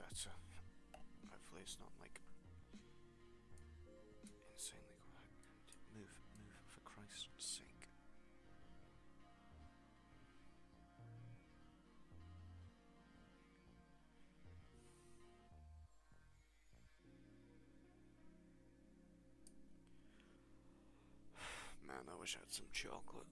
better. Hopefully it's not like insanely quiet. Move, for Christ's sake. Man, I wish I had some chocolate.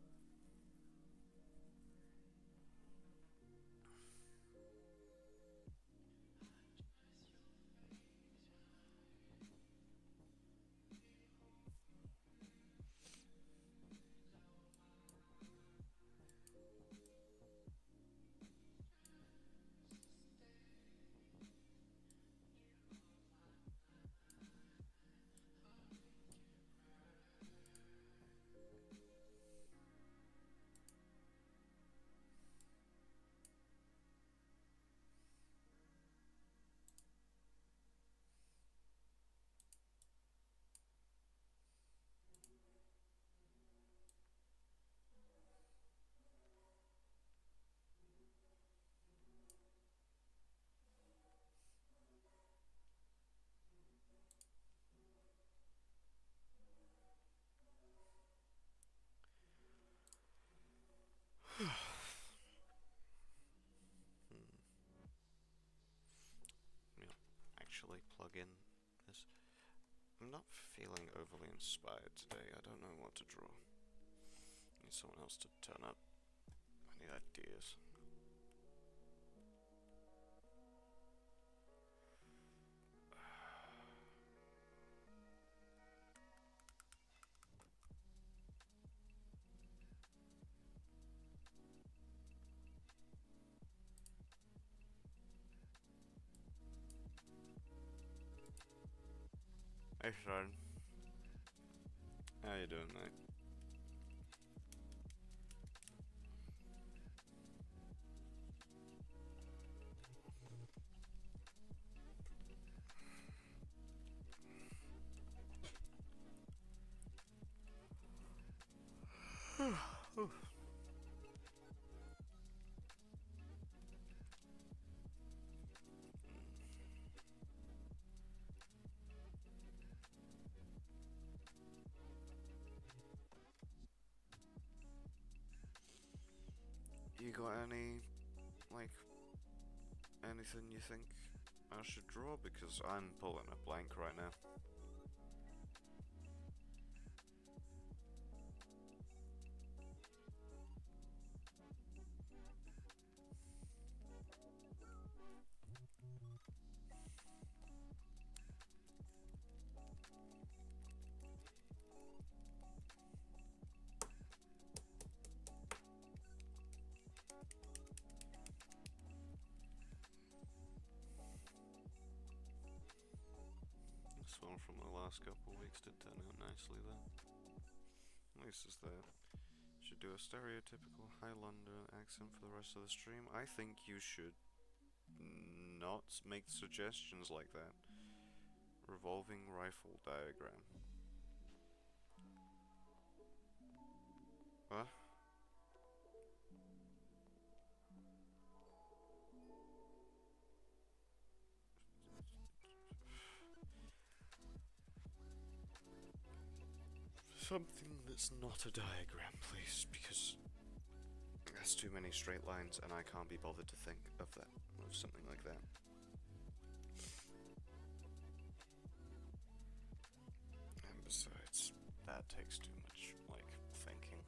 Actually plug in this. I'm not feeling overly inspired today. I don't know what to draw. I need someone else to turn up. I need ideas. Hey Sharon. How you doing, mate? You got any, like, anything you think I should draw? Because I'm pulling a blank right now. This one from the last couple of weeks did turn out nicely though. At least it's there. Should do a stereotypical Highlander accent for the rest of the stream. I think you should not make suggestions like that. Revolving rifle diagram. What? Something that's not a diagram, please, because there's too many straight lines and I can't be bothered to think of something like that. And besides, that takes too much, like, thinking.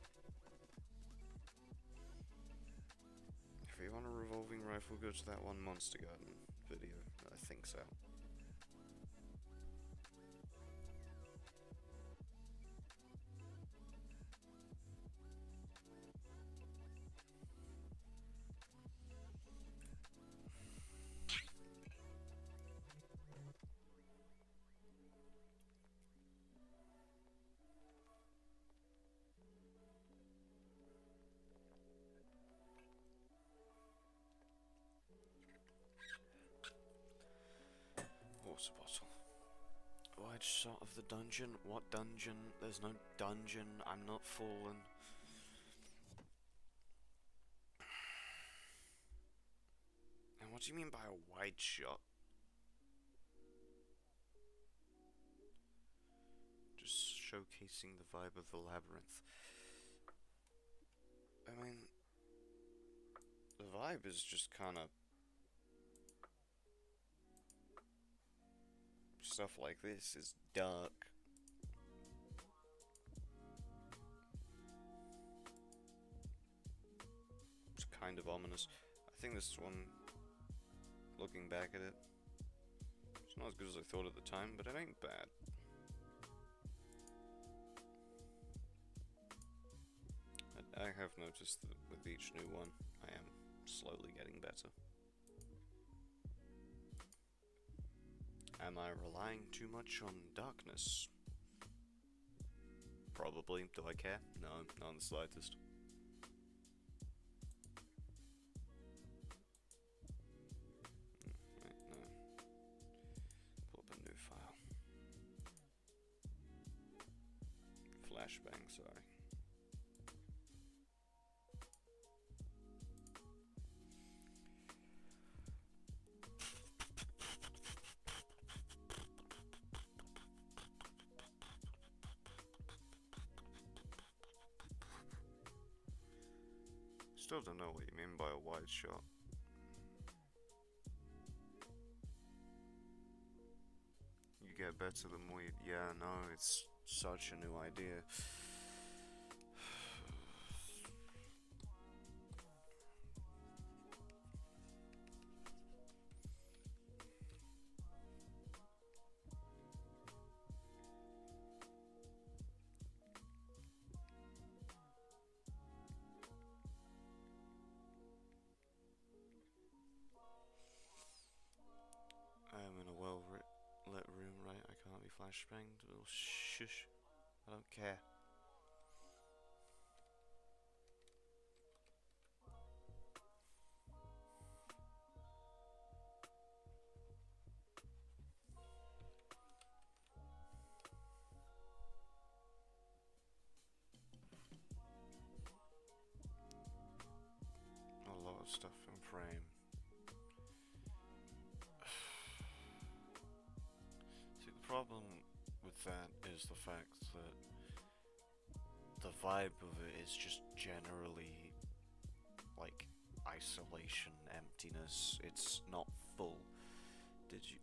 If you want a revolving rifle, go to that one Monster Garden video that I think's out. Water bottle. Wide shot of the dungeon? What dungeon? There's no dungeon. I'm not fallen. And what do you mean by a wide shot? showcasing the vibe of the labyrinth. I mean, the vibe is just kind of stuff like this is dark. It's kind of ominous. I think this one, looking back at it, it's not as good as I thought at the time, but it ain't bad. I have noticed that with each new one, I am slowly getting better. Am I relying too much on darkness? Probably. Do I care? No, not in the slightest. Right, no. Pull up a new file. Flashbang, sorry. Still don't know what you mean by a wide shot. You get better the more you... Yeah, no, it's such a new idea. I'm in a well-lit room, right? I can't be flashbanged. Well, shush. I don't care. A lot of stuff in frame. See, the problem with that is the fact that the vibe of it is just generally like isolation, emptiness. It's not full. Did you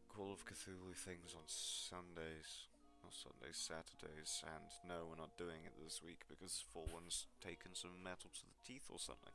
Call of Cthulhu things on Sundays? Not Sundays, Saturdays, and no, we're not doing it this week because Fallen's taken some metal to the teeth or something.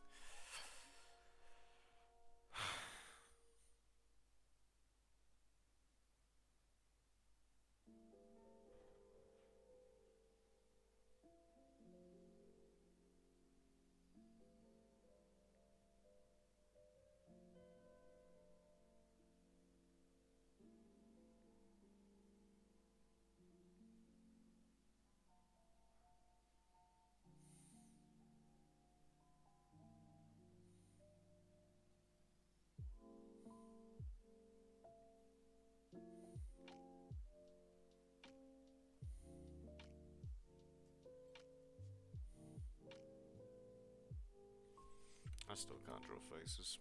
I still can't draw faces,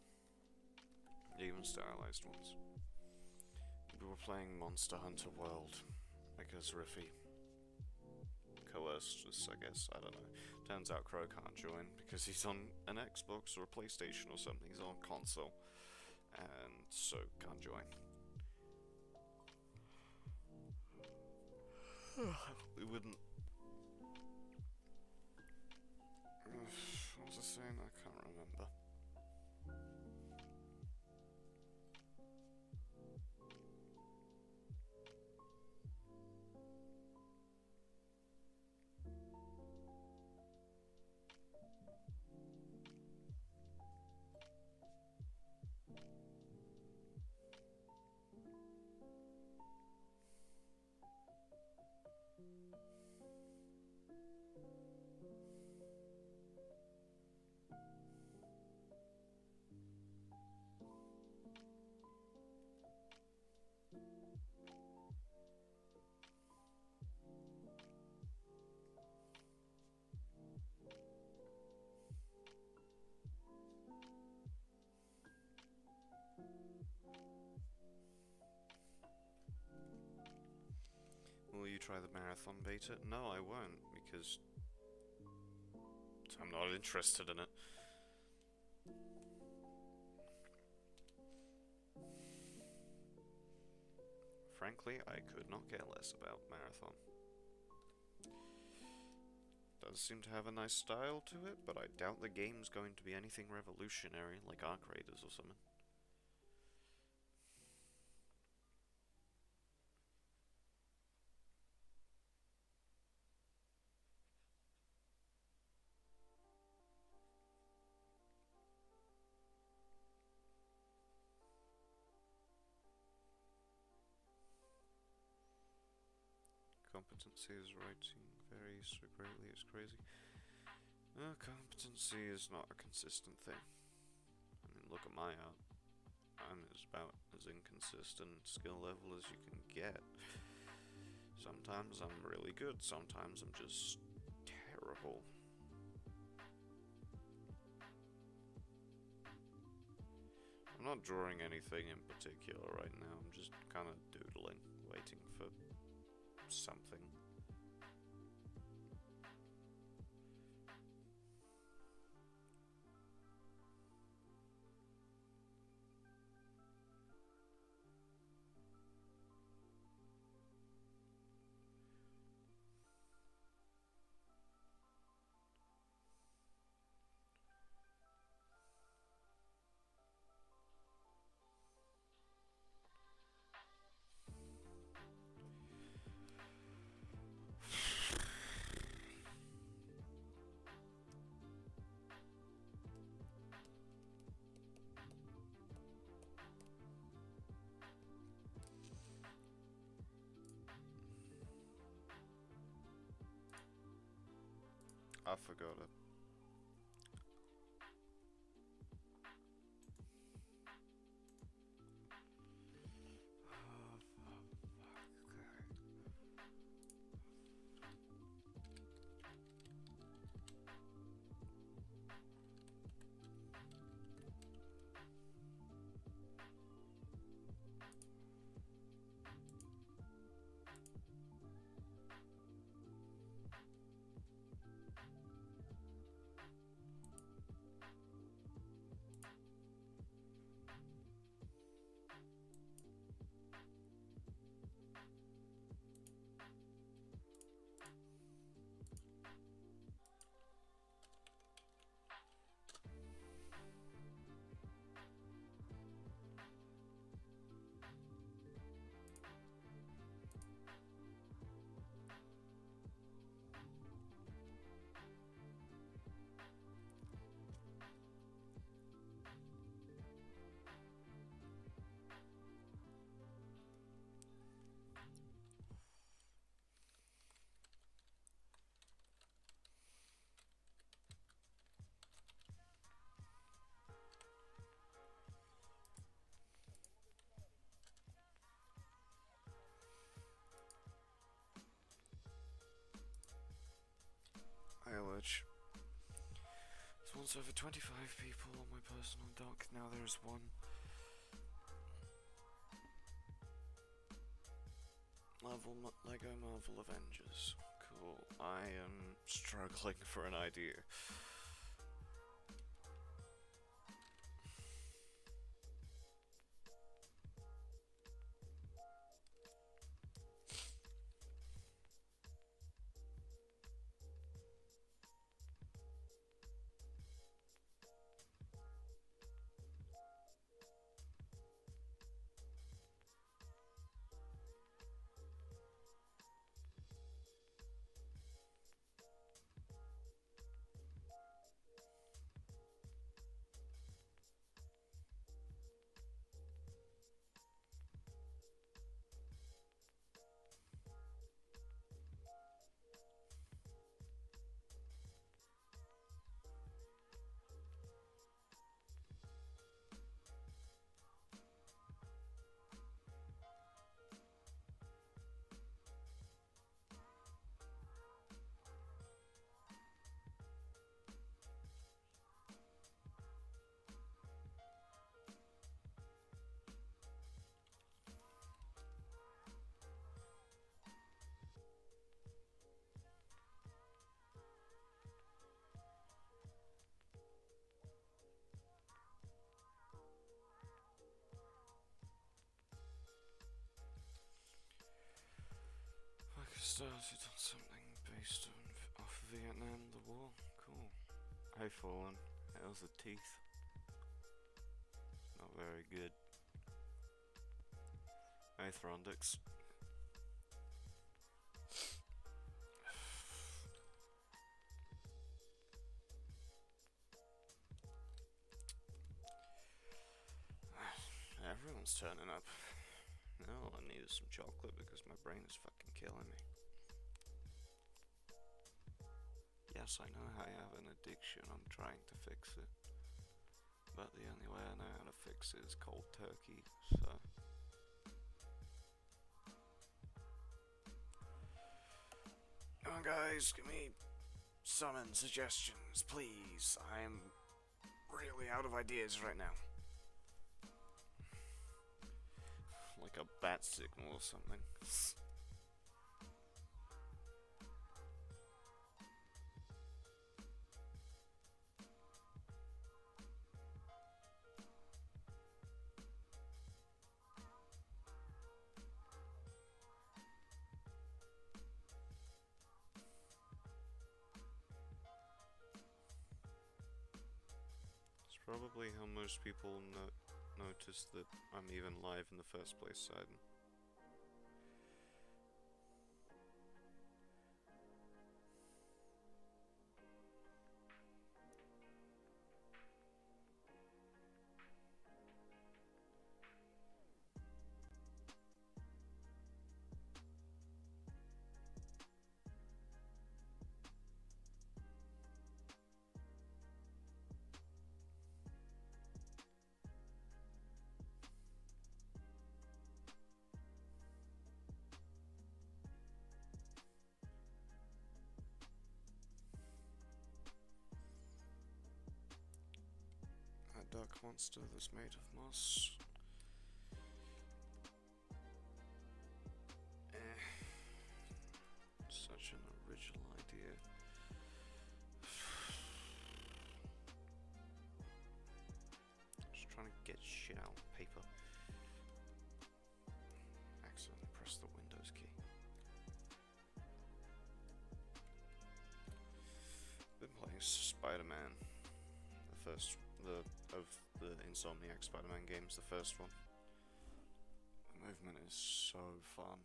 even stylized ones. We were playing Monster Hunter World because Riffy coerced us, I guess, I don't know. Turns out Crow can't join because he's on an Xbox or a PlayStation or something, he's on console, and so can't join. We wouldn't... What was I saying? I can't remember. marathon beta? No, I won't, because I'm not interested in it. Frankly, I could not care less about marathon. Does seem to have a nice style to it, but I doubt the game's going to be anything revolutionary, like Arc Raiders or something. Competency is writing varies so greatly, it's crazy. Competency is not a consistent thing. I mean, look at my art. I'm about as inconsistent skill level as you can get. Sometimes I'm really good, sometimes I'm just terrible. I'm not drawing anything in particular right now, I'm just kind of doodling, waiting for something. I forgot it. Eilidge. There's once over 25 people on my personal dock, now there's one. Lego Marvel Avengers. Cool. I am struggling for an idea. Is it on something based on off Vietnam, the war? Cool. Hey Fallen, how's the teeth? Not very good. Hey Throndix. Everyone's turning up. No, I needed some chocolate because my brain is fucking killing me. Yes, I know I have an addiction, I'm trying to fix it. But the only way I know how to fix it is cold turkey, so... Come on guys, give me summon suggestions, please. I'm really out of ideas right now. Like a bat signal or something. It's probably how most people notice that I'm even live in the first place, Sidon. Dark monster that's made of moss. Such an original idea. Just trying to get shit out of paper. Accidentally press the Windows key. Been playing Spider-Man. Of the Insomniac Spider-Man games, the first one. The movement is so fun.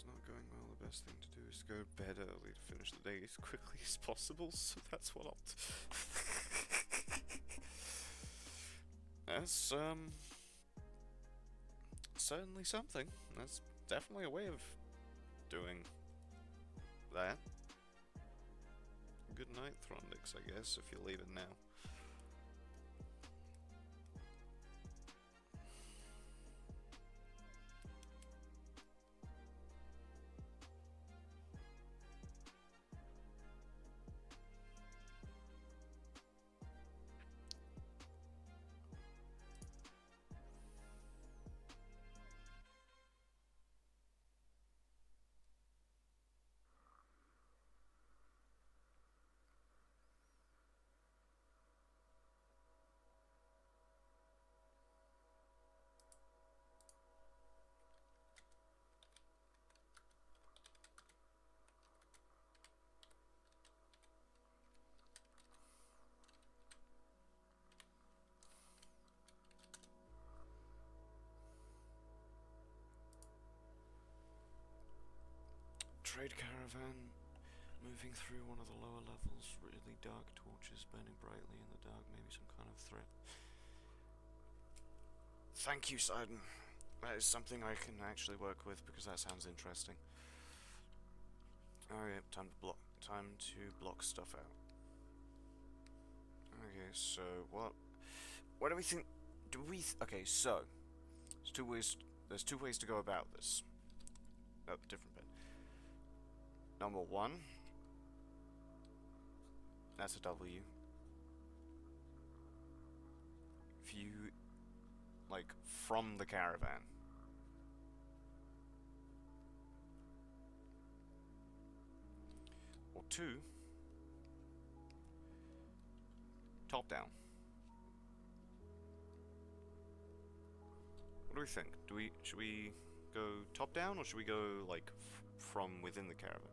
Not going well, the best thing to do is to go to bed early to finish the day as quickly as possible, so that's what I'll That's, certainly something. That's definitely a way of doing that. Good night, Throndix, I guess, if you're leaving now. Trade caravan moving through one of the lower levels, really dark torches burning brightly in the dark, maybe some kind of threat. Thank you, Sidon. That is something I can actually work with because that sounds interesting. Alright, time to block stuff out. Okay, so what do we think? Okay, so there's two ways to go about this. Oh, different bit. Number one, That's a W. View, like, from the caravan. Or 2, top down. What do we think? Should we go top down, or should we go, like, from within the caravan?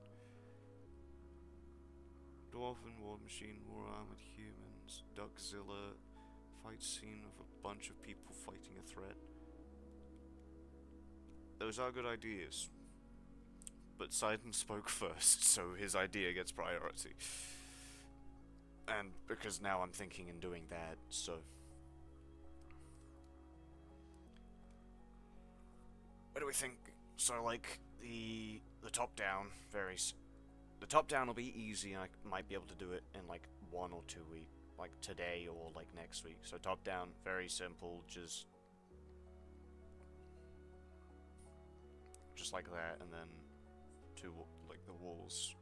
Dwarven war machine, war armored humans, Duckzilla, fight scene of a bunch of people fighting a threat. Those are good ideas. But Sidon spoke first, so his idea gets priority. And because now I'm thinking and doing that, so... What do we think? So, like, the top down varies. The top down will be easy, and I might be able to do it in, like, 1 or 2 weeks. Like, today or, like, next week. So, top down, very simple, just like that, and then like, the walls.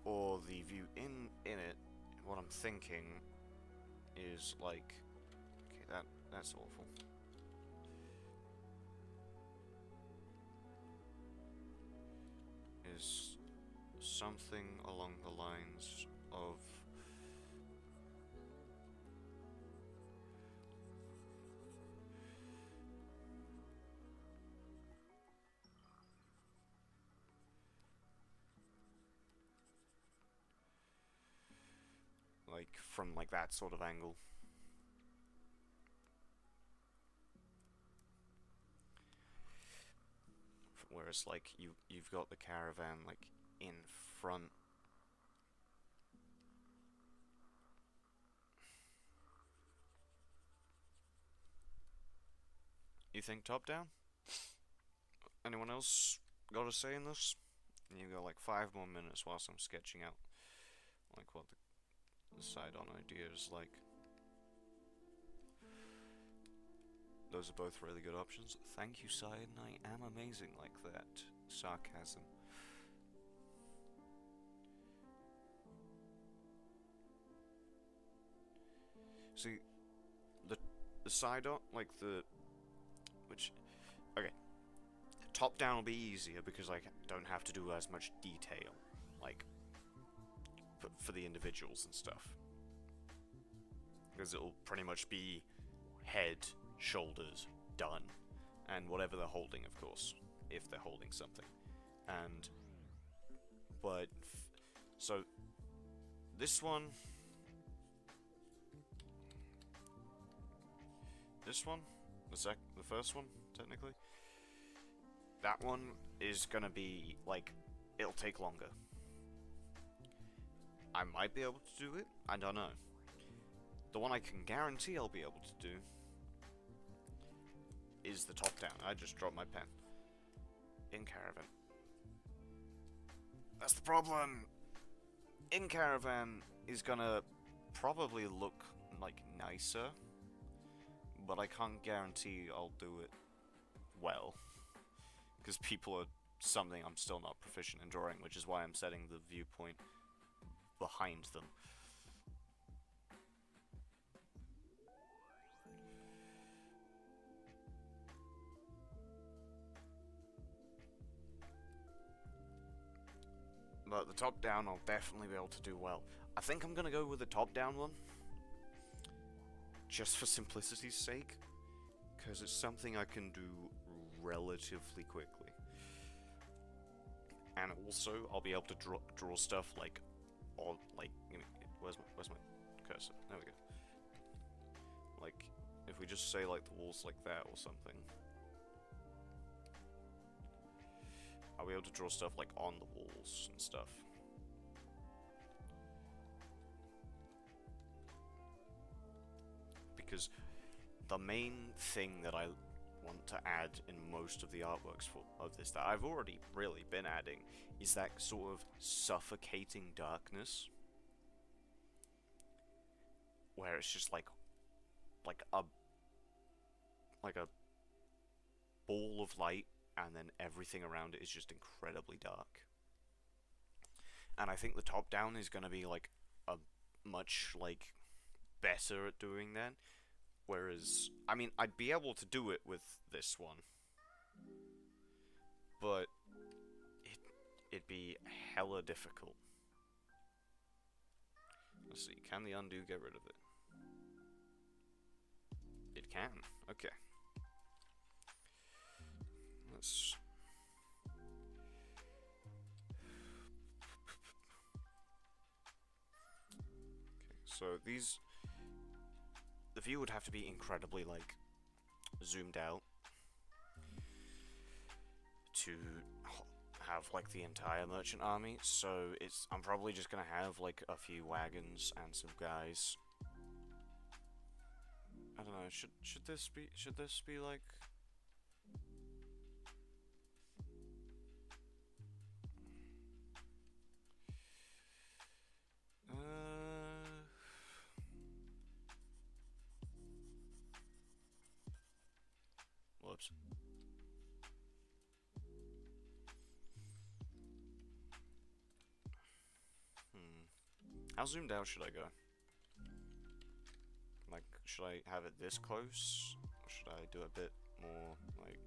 Or the view in it, what I'm thinking is, like... Okay, that's awful. Is something along the lines of... like, from, like, that sort of angle. Whereas, like, you've got the caravan, like, in front. You think top down? Anyone else got a say in this? And you got, like, 5 more minutes whilst I'm sketching out, like, what the side-on idea is like. Those are both really good options. Thank you, Cyan. I am amazing like that. Sarcasm. See, the side on, like okay. Top down will be easier because I don't have to do as much detail, like, for the individuals and stuff. Because it'll pretty much be head, shoulders, done. And whatever they're holding, of course, if they're holding something. But, so, this one, the first one, technically, that one is gonna be, like, it'll take longer. I might be able to do it, I don't know. The one I can guarantee I'll be able to do is the top down. I just dropped my pen. In caravan. That's the problem! In caravan is gonna probably look, like, nicer, but I can't guarantee I'll do it well. Because people are something I'm still not proficient in drawing, which is why I'm setting the viewpoint behind them. But the top down I'll definitely be able to do well. I think I'm gonna go with the top down one, just for simplicity's sake, because it's something I can do relatively quickly. And also, I'll be able to draw stuff like, or like, where's my cursor? There we go. Like, if we just say like the walls like that or something, I'll be able to draw stuff like on the walls and stuff. Because the main thing that I want to add in most of the artworks of this, that I've already really been adding, is that sort of suffocating darkness, where it's just like a ball of light, and then everything around it is just incredibly dark. and I think the top down is gonna be like a much like better at doing that. Whereas, I mean, I'd be able to do it with this one, but it'd be hella difficult. Let's see, can the undo get rid of it? It can. Okay. Let's. Okay, so these. The view would have to be incredibly, like, zoomed out to have, like, the entire merchant army, so I'm probably just gonna have, like, a few wagons and some guys. I don't know, should this be, like... Whoops. How zoomed out should I go? Like, should I have it this close? Or should I do a bit more, like...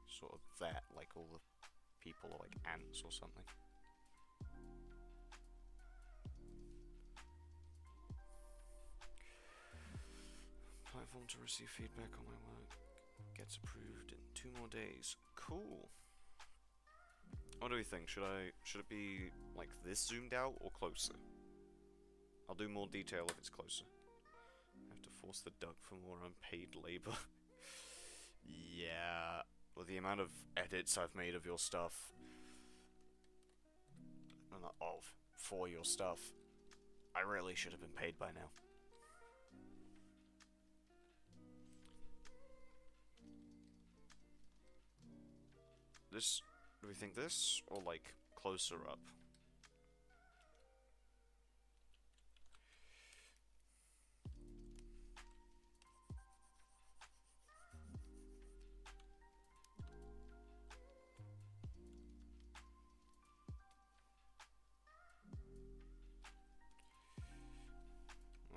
sort of that, like all the people are like ants or something? Platform to receive feedback on my work. Gets approved in 2 more days. Cool. What do we think? Should it be like this zoomed out or closer? I'll do more detail if it's closer. I have to force the duck for more unpaid labor. Yeah. Well, the amount of edits I've made of your stuff, for your stuff, I really should have been paid by now. This, do we think this, or like closer up?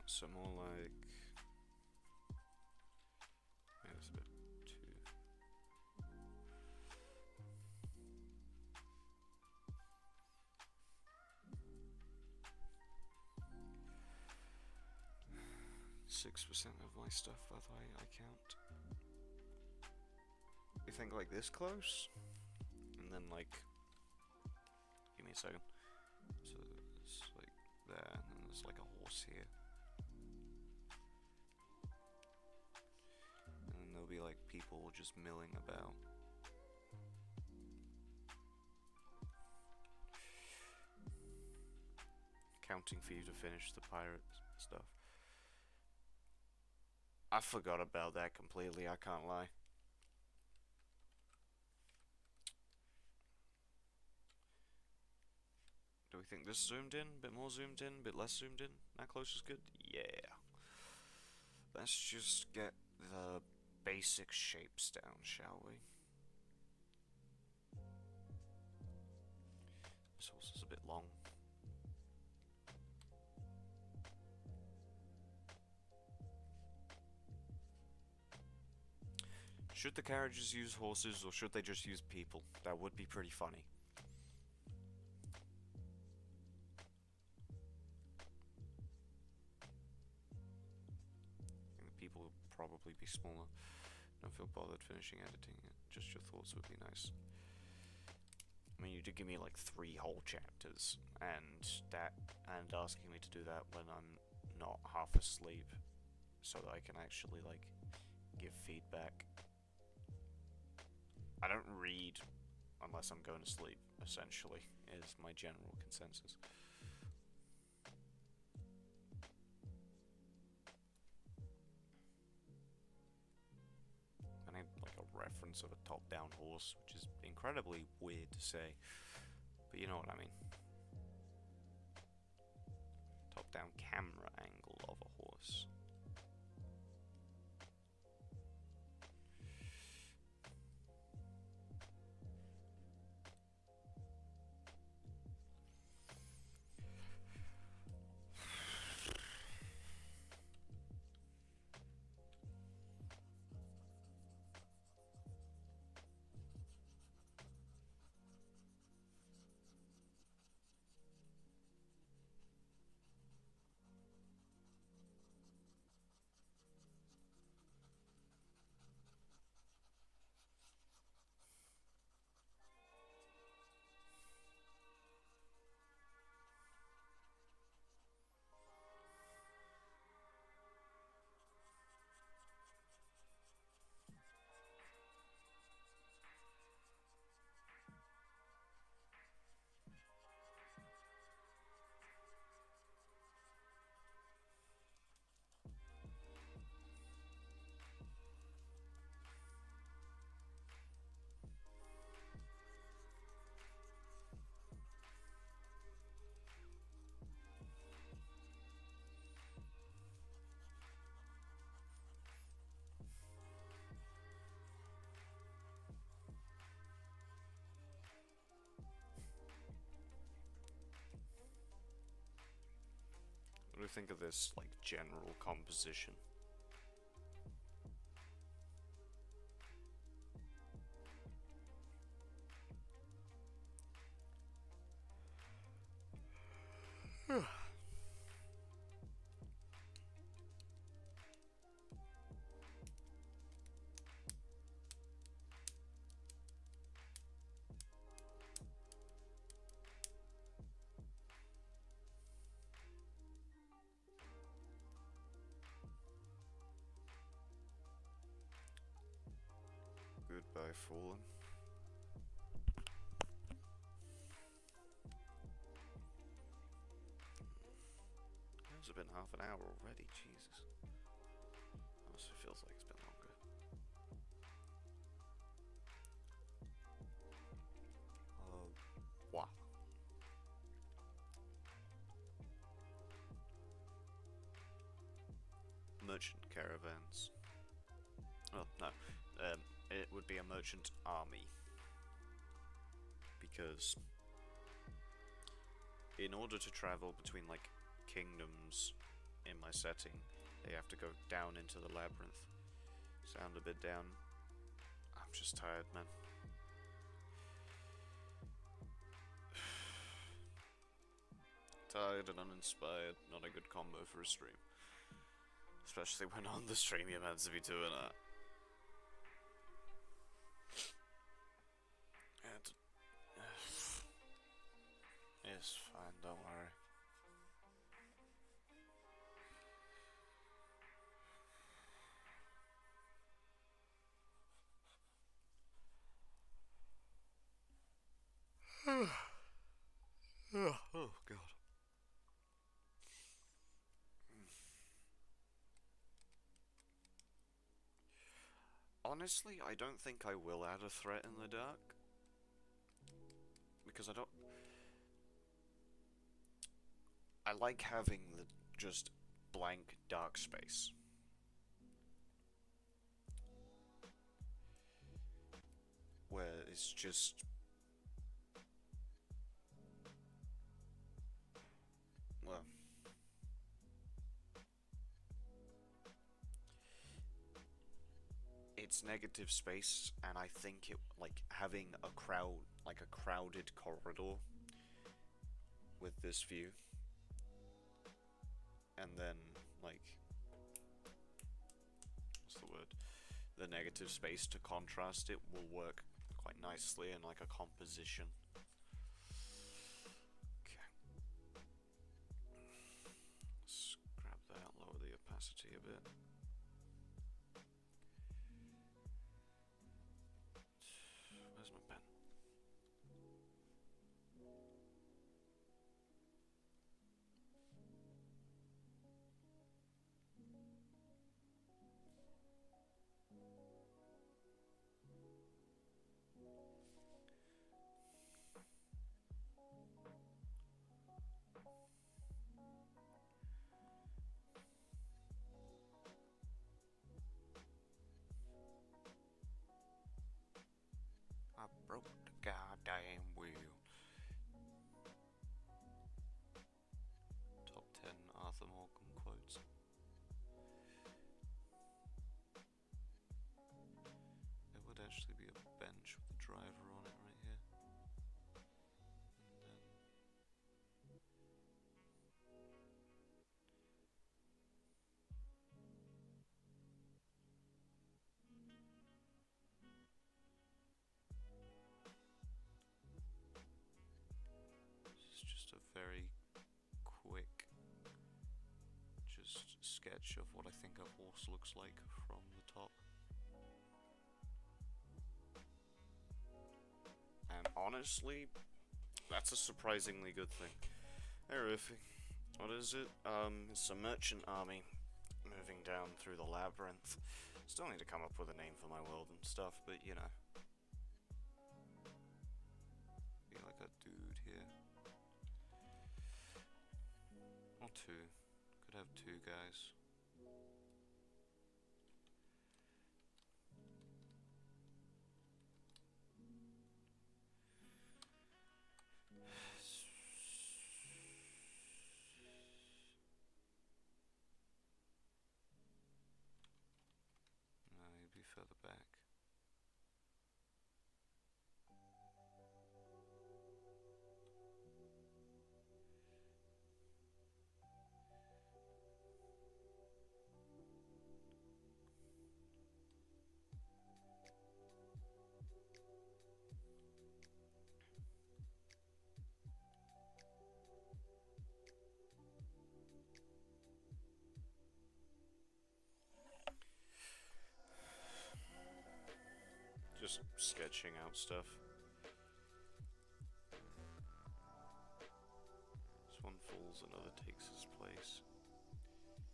So more like... Yeah, that's a bit too... .6% of my stuff, by the way, I count. You think like this close? And then like... Give me a second. So it's like there, and then there's like a horse here. There'll be like people just milling about. Counting for you to finish the pirate stuff. I forgot about that completely, I can't lie. Do we think this zoomed in? A bit more zoomed in? A bit less zoomed in? That close is good? Yeah. Let's just get the basic shapes down, shall we? This horse is a bit long. Should the carriages use horses, or should they just use people? That would be pretty funny. I think the people would probably be smaller. Don't feel bothered finishing editing it. Just your thoughts would be nice. I mean, you did give me like 3 whole chapters, and asking me to do that when I'm not half asleep, so that I can actually like give feedback. I don't read unless I'm going to sleep, essentially, is my general consensus. I need like a reference of a top-down horse, which is incredibly weird to say, but you know what I mean. Top-down camera angle of a horse. we think of this, like, general composition? Goodbye, Fallen. It's been half an hour already, Jesus. Honestly, feels like it's been longer. Wow. Merchant caravans. Oh, no. It would be a merchant army. Because in order to travel between, like, kingdoms in my setting, they have to go down into the labyrinth. Sound a bit down. I'm just tired, man. Tired and uninspired. Not a good combo for a stream. Especially when on the stream you're meant to be doing that. It's fine, don't worry. Oh, God. Honestly, I don't think I will add a threat in the dark. Because I like having the just blank dark space. Where it's just... well... it's negative space, and I think it, like, having a crowded corridor with this view, and then, like, what's the word? The negative space to contrast it will work quite nicely in, like, a composition. Okay. Let's grab that, lower the opacity a bit. Where's my pen? I broke the goddamn wheel. Top 10 Arthur Morgan quotes. There would actually be a bench with a driver on it right here. And then... this is just a very quick sketch of what I think a horse looks like from the top. And honestly, that's a surprisingly good thing. Hey Riffy, what is it? It's a merchant army moving down through the labyrinth. Still need to come up with a name for my world and stuff, but you know. Be like a dude here. Or two. Could have two guys. further back. Just sketching out stuff. This one falls, another takes its place.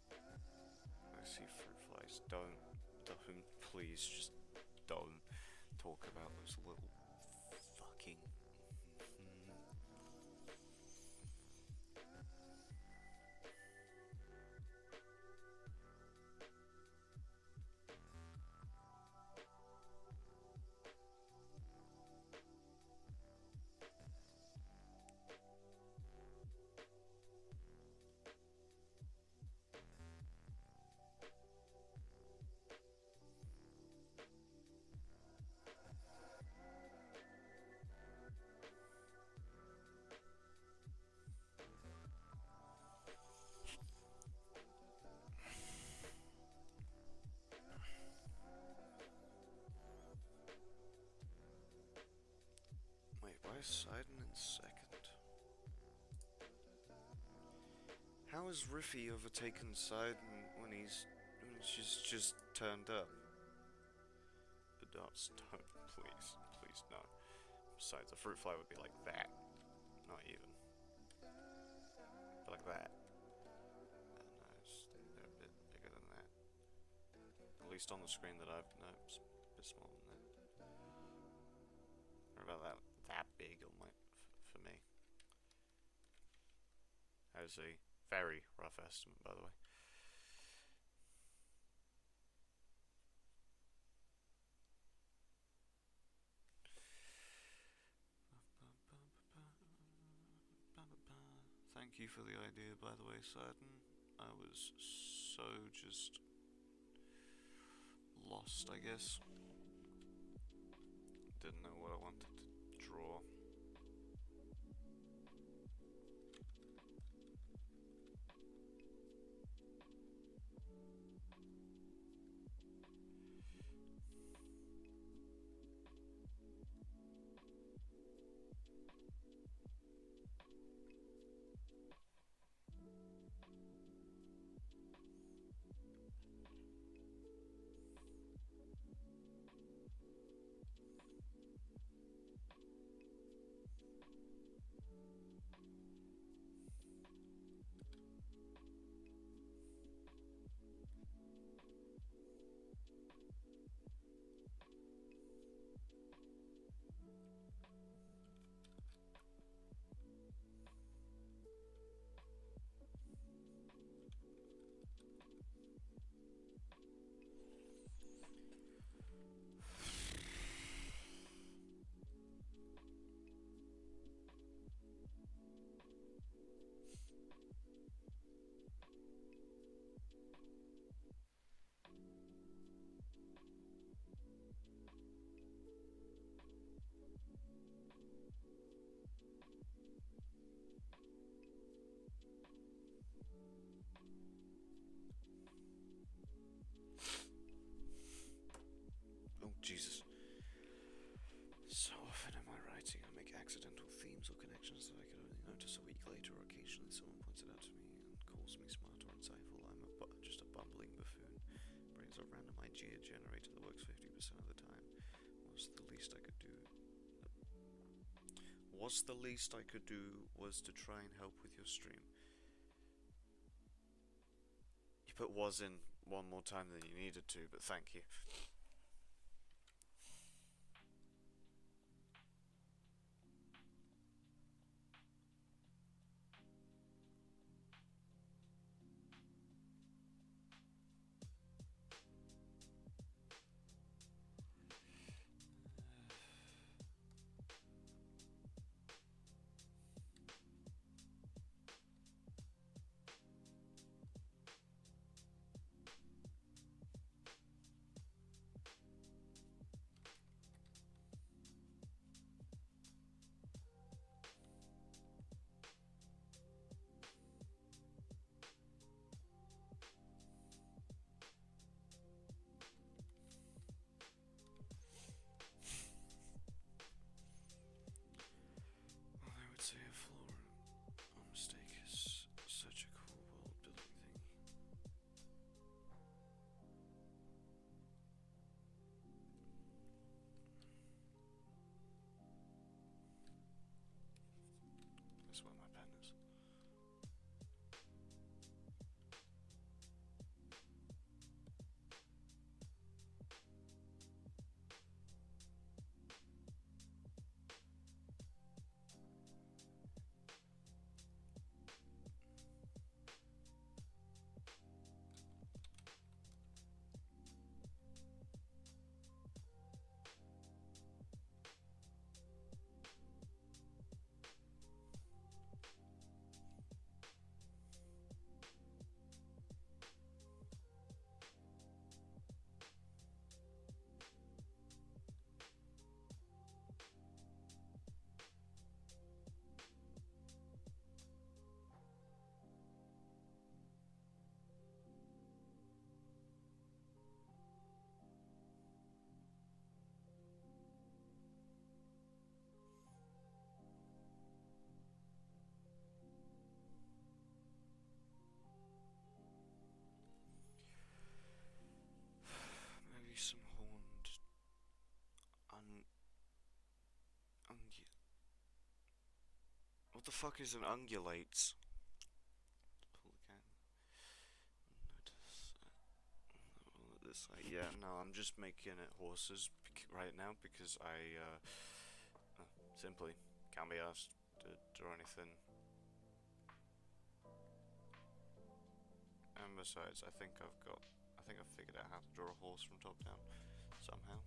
I see fruit flies. Don't, please, just don't talk about those little fucking... Wait, why is Sidon in second? How has Riffy overtaken Sidon when she's just turned up? The dots don't, please no. Besides, a fruit fly would be like that. Not even. But like that. No, they're a bit bigger than that. At least on the screen that I've... No, it's a bit smaller than that. Or about that big on my... for me. That is a very rough estimate, by the way. Thank you for the idea, by the way, Sidon. I was so just lost, I guess. Didn't know what I wanted to draw. Jesus. So often in my writing I make accidental themes or connections that I could only notice a week later, or occasionally someone points it out to me and calls me smart or insightful. I'm just a bumbling buffoon. Brains a random idea generator that works 50% of the time. What's the least I could do was to try and help with your stream. You put "was" in one more time than you needed to, but thank you. fuck is an ungulates? Pull the cat. Notice this. Yeah, no, I'm just making it horses right now because I simply can't be asked to draw anything. And besides, I think I've figured out how to draw a horse from top down somehow.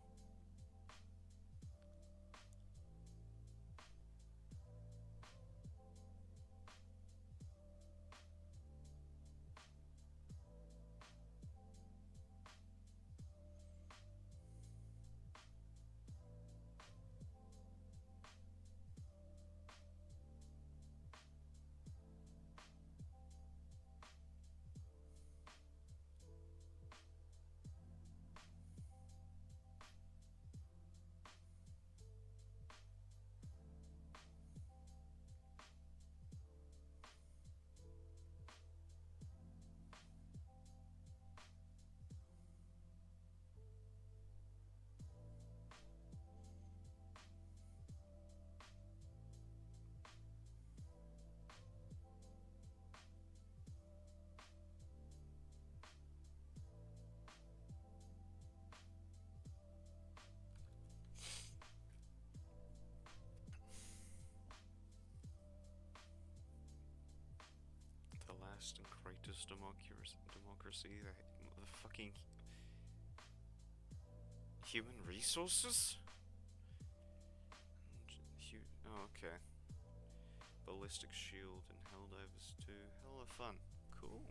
The last and greatest democracy, the fucking human resources? Oh, okay. Ballistic shield and Helldivers 2. Hella fun. Cool.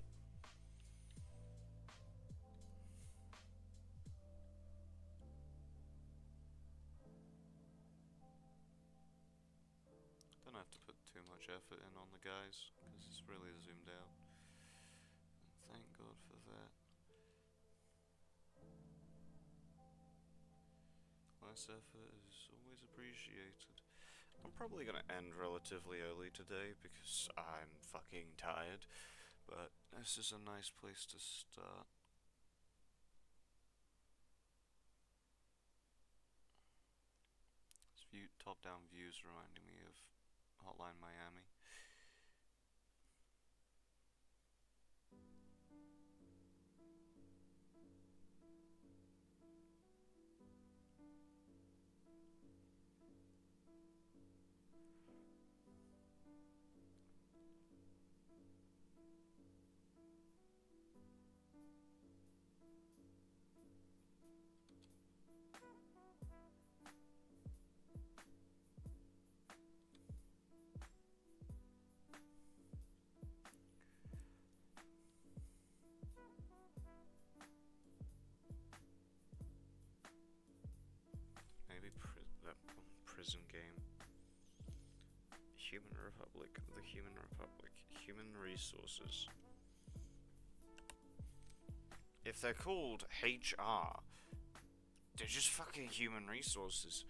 Don't have to put too much effort in on the guys, because it's really zoomed out. And thank God for that. Less effort is always appreciated. I'm probably gonna end relatively early today because I'm fucking tired, but this is a nice place to start. This top-down views reminding me of Hotline Miami. Maybe that prison game. Human Republic, the Human Republic, Human Resources. If they're called HR, they're just fucking human resources.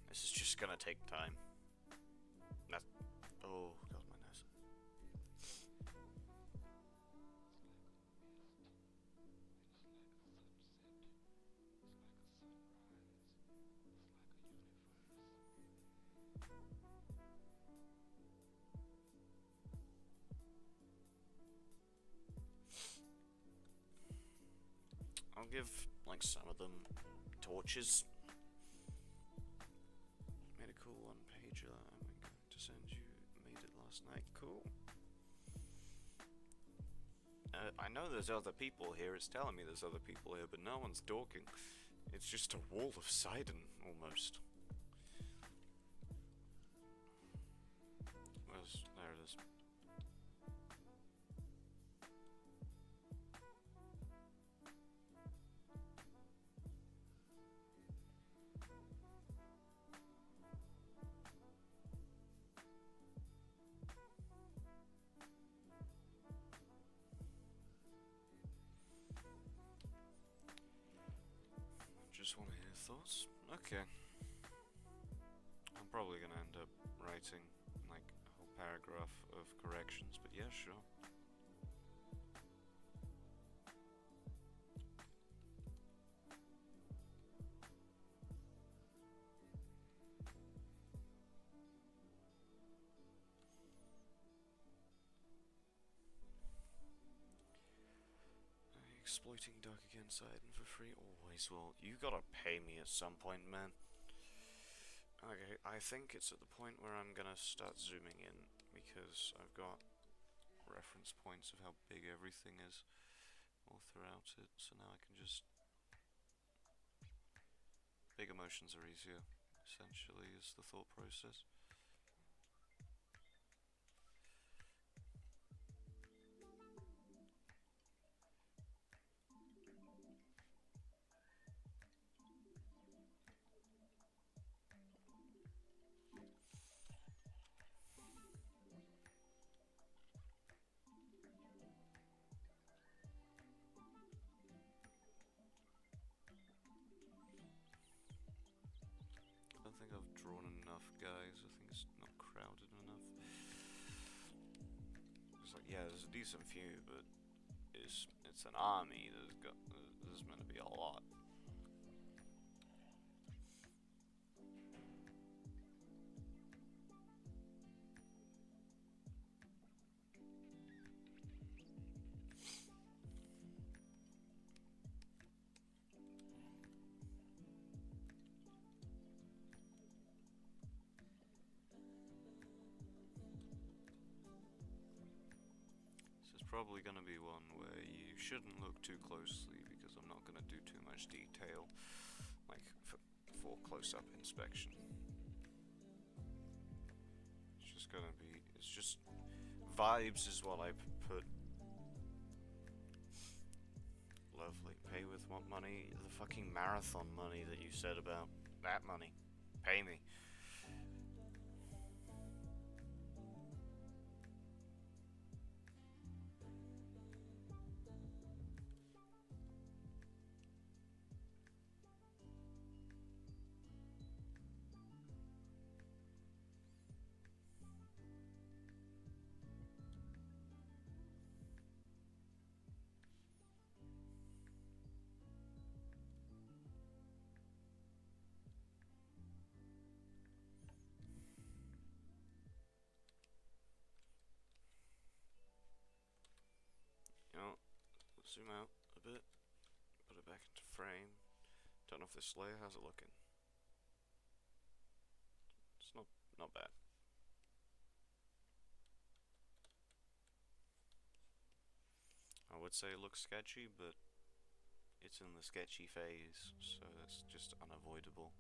This is just gonna take time. Oh, God, my nose. I'll give, like, some of them torches. Made a cool one-pager I'm going to send you. Made it last night. Cool. I know there's other people here. It's telling me there's other people here, but no one's talking. It's just a wall of Sidon, almost. There it is. Just want to hear thoughts. Okay. I'm probably gonna end up writing like a whole paragraph of corrections, but yeah, sure. Exploiting Doug against Aiden for free always will. You gotta pay me at some point, man. Okay, I think it's at the point where I'm gonna start zooming in, because I've got reference points of how big everything is all throughout it, so now I can just... Big emotions are easier, essentially, is the thought process. I don't think I've drawn enough guys. I think it's not crowded enough. It's like, yeah, there's a decent few, but it's an army. There's meant to be a lot. Probably going to be one where you shouldn't look too closely, because I'm not going to do too much detail, like for close-up inspection. It's just going to be, it's just vibes is what I put. Lovely. Pay with what money? The fucking marathon money that you said about. That money. Pay me. Zoom out a bit, put it back into frame. Don't know if this layer, how's it looking? It's not bad. I would say it looks sketchy, but it's in the sketchy phase, so that's just unavoidable.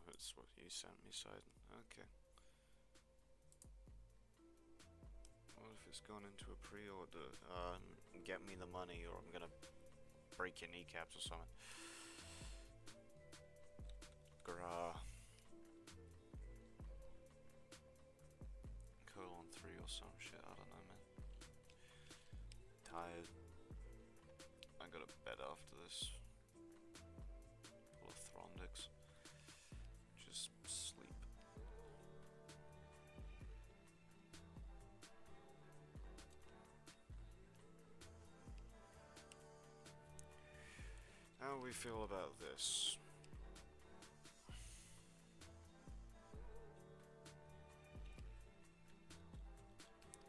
That's what you sent me, Sidon. Okay. What if this gone into a pre-order? Get me the money or I'm gonna break your kneecaps or something. Grah. Colon 3 or some shit, I don't know, man. Tired. I got to bed after this. Full of Throndics. Just sleep. How do we feel about this?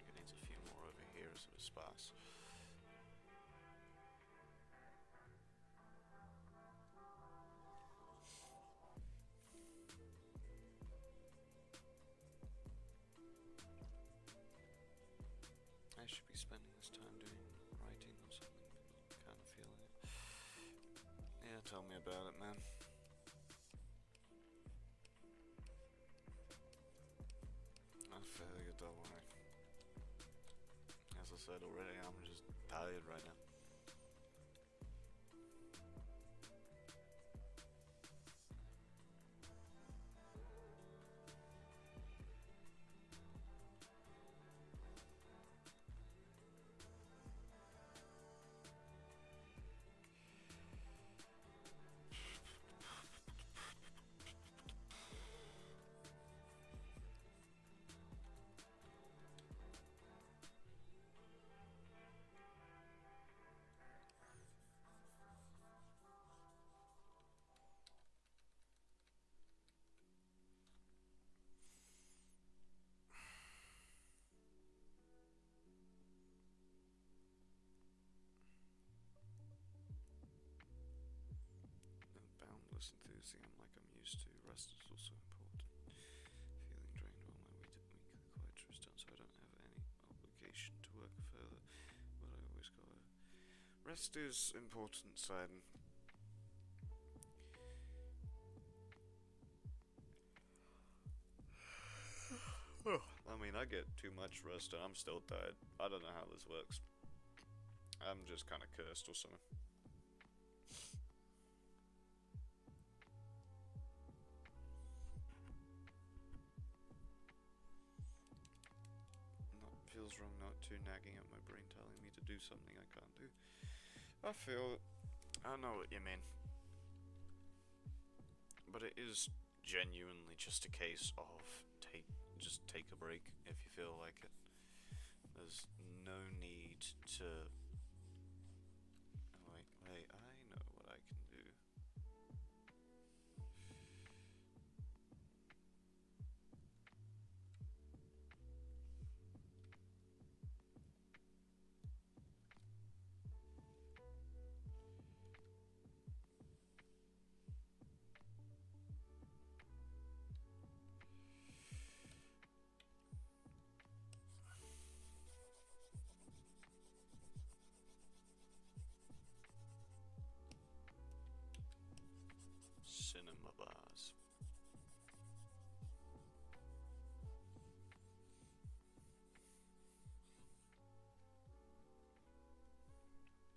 It needs a few more over here as a sparse. I should be spending this time doing writing or something, kind of feeling it. Yeah, tell me about it, man. I feel you, don't worry. As I said already, I'm just tired right now. Boundless enthusiasm like I'm used to. Rest is also important. Feeling drained while my weekly quiet is done, so I don't have any obligation to work further. But I always gotta. Rest is important, Sidon. I mean, I get too much rest and I'm still tired. I don't know how this works. I'm just kind of cursed or something. Feels wrong not to, nagging at my brain telling me to do something I can't do. I know what you mean. But it is genuinely just a case of just take a break if you feel like it. There's no need to like, hey, I know what I can do. Cinema bars.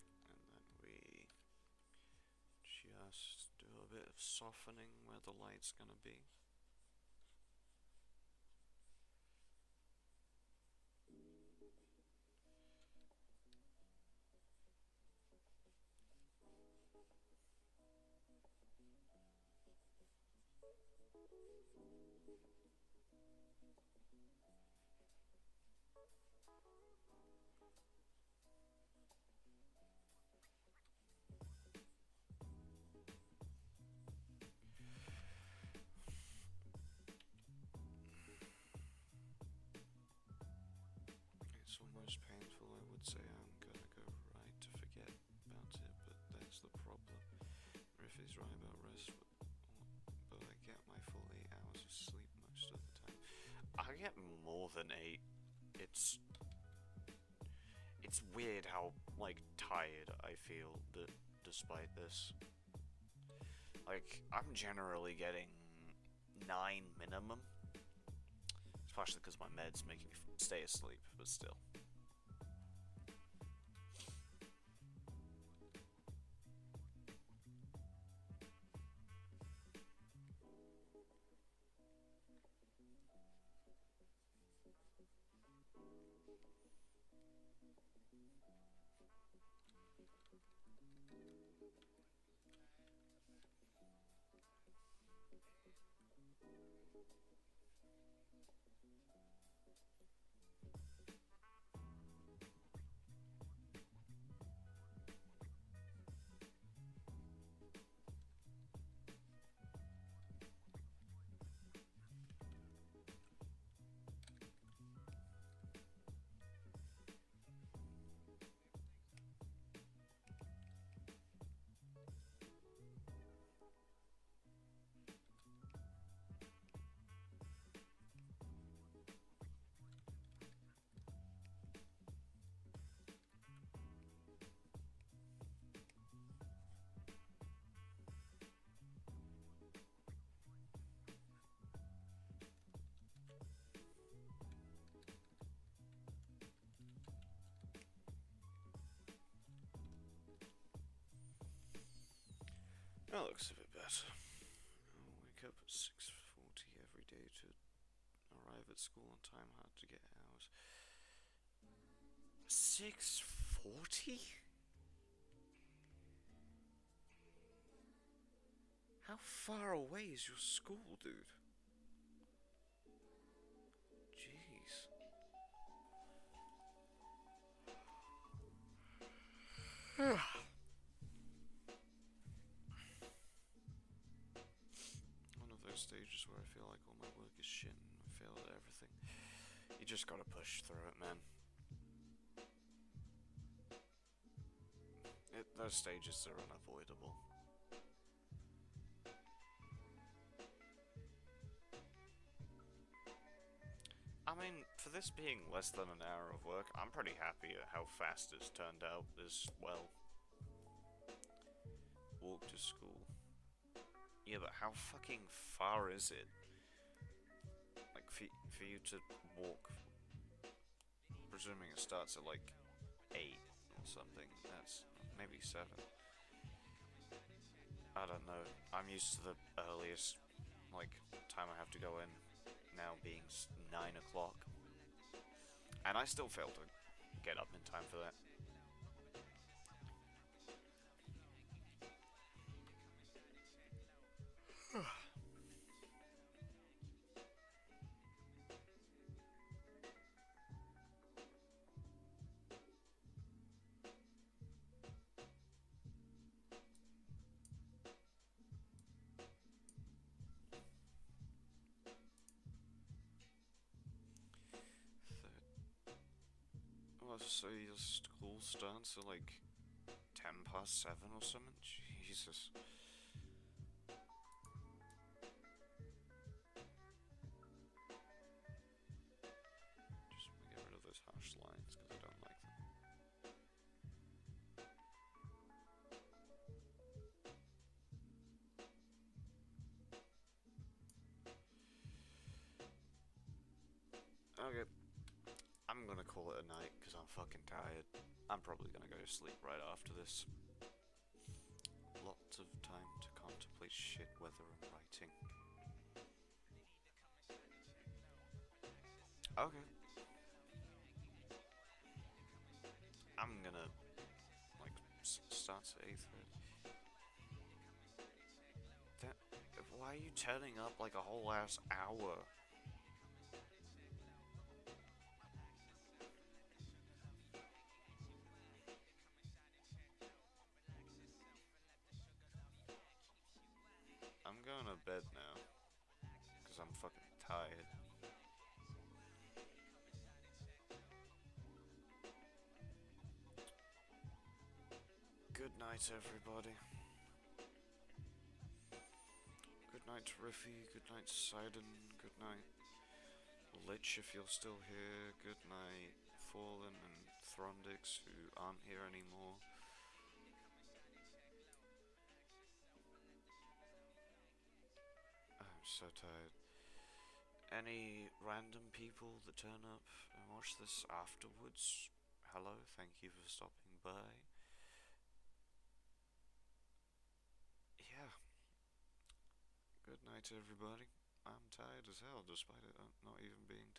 And then we just do a bit of softening where the light's gonna be. It's almost painful, I would say I'm gonna go right to forget about it, but that's the problem. Riff is right about rest, but I get my full 8 hours of sleep most of the time. I get more than 8. It's weird how, like, tired I feel despite this. Like, I'm generally getting 9 minimum. It's partially because my meds make me stay asleep, but still. That looks a bit better. I'll wake up at 6:40 every day to arrive at school on time. Hard to get hours. 6:40? How far away is your school, dude? Jeez. One of those stages where I feel like all my work is shit and I fail at everything. You just gotta push through it, man. Those stages are unavoidable. I mean, for this being less than an hour of work, I'm pretty happy at how fast it's turned out as well. Walk to school. Yeah, but how fucking far is it? Like, for you to walk, presuming it starts at like 8 or something, that's maybe 7. I don't know, I'm used to the earliest, like, time I have to go in now being 9 o'clock. And I still fail to get up in time for that. Oh, so your school starts at like 7:10 or something? Jesus. Just get rid of those harsh lines because I don't like them. Okay. I'm gonna call it a night because I'm fucking tired. I'm probably gonna go to sleep right after this. Lots of time to contemplate shit, weather, and writing. Okay. I'm gonna, like, start at 8:30. That, why are you turning up like a whole ass hour? I'm going to bed now because I'm fucking tired. Good night, everybody. Good night, Riffy. Good night, Sidon. Good night, Lich, if you're still here. Good night, Fallen and Throndix, who aren't here anymore. I'm so tired. Any random people that turn up and watch this afterwards, hello, thank you for stopping by. Yeah. Good night, everybody. I'm tired as hell, despite it not even being